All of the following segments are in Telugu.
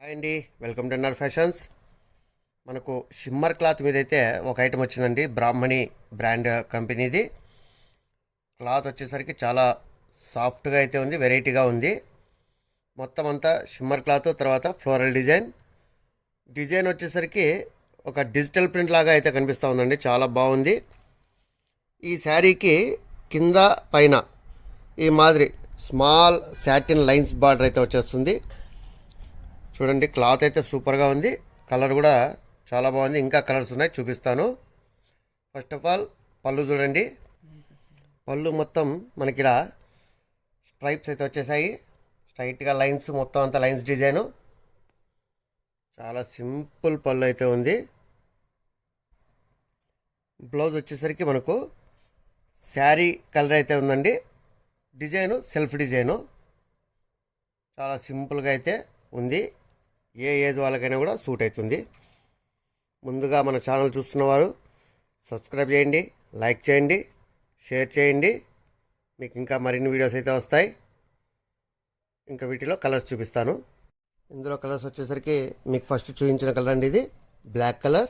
హాయ్ అండి, వెల్కమ్ టు ఎన్ఆర్ ఫ్యాషన్స్. మనకు షిమ్మర్ క్లాత్ మీద అయితే ఒక ఐటమ్ వచ్చిందండి. బ్రాహ్మణి బ్రాండ్ కంపెనీది క్లాత్ వచ్చేసరికి చాలా సాఫ్ట్గా అయితే ఉంది, వెరైటీగా ఉంది. మొత్తం అంతా షిమ్మర్ క్లాత్, తర్వాత ఫ్లోరల్ డిజైన్ వచ్చేసరికి ఒక డిజిటల్ ప్రింట్ లాగా అయితే కనిపిస్తూ ఉందండి. చాలా బాగుంది. ఈ శారీకి కింద పైన ఈ మాదిరి స్మాల్ సాటిన్ లైన్స్ బార్డర్ అయితే వచ్చేస్తుంది. చూడండి, క్లాత్ అయితే సూపర్గా ఉంది. కలర్ కూడా చాలా బాగుంది. ఇంకా కలర్స్ ఉన్నాయి, చూపిస్తాను. ఫస్ట్ ఆఫ్ ఆల్ పళ్ళు చూడండి. పళ్ళు మొత్తం మనకి ఇలా స్ట్రైప్స్ అయితే వచ్చేసాయి. స్ట్రైట్గా లైన్స్, మొత్తం అంతా లైన్స్ డిజైను. చాలా సింపుల్ పళ్ళు అయితే ఉంది. బ్లౌజ్ వచ్చేసరికి మనకు శారీ కలర్ అయితే ఉందండి. Design self design. చాలా సింపుల్గా అయితే ఉంది. ఏ ఏజ్ వాళ్ళకైనా కూడా సూట్ అవుతుంది. ముందుగా మన ఛానల్ చూస్తున్నవారు సబ్స్క్రైబ్ చేయండి, లైక్ చేయండి, షేర్ చేయండి. మీకు ఇంకా మరిన్ని వీడియోస్ అయితే వస్తాయి. ఇంకా వీటిలో కలర్స్ చూపిస్తాను. ఇందులో కలర్స్ వచ్చేసరికి మీకు ఫస్ట్ చూపించిన కలర్ అండి. ఇది black colour,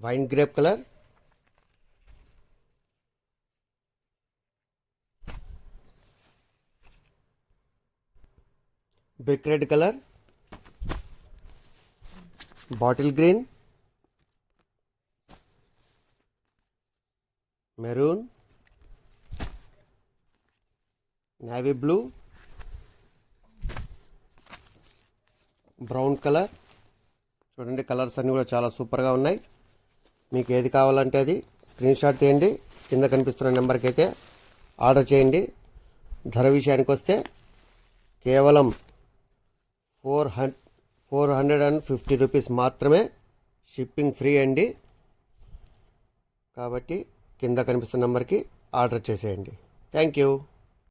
wine grape colour, brick red colour, bottle green, maroon, navy blue, brown colour. చూడండి, కలర్స్ అన్నీ కూడా చాలా సూపర్గా ఉన్నాయి. మీకు ఏది కావాలంటే అది స్క్రీన్ షాట్ తీయండి, కింద కనిపిస్తున్న నెంబర్కి అయితే ఆర్డర్ చేయండి. ధర విషయానికి వస్తే కేవలం 450 రూపీస్ మాత్రమే. షిప్పింగ్ ఫ్రీ అండి. కాబట్టి కింద కనిపిస్తున్న నెంబర్కి ఆర్డర్ చేసేయండి. Thank you.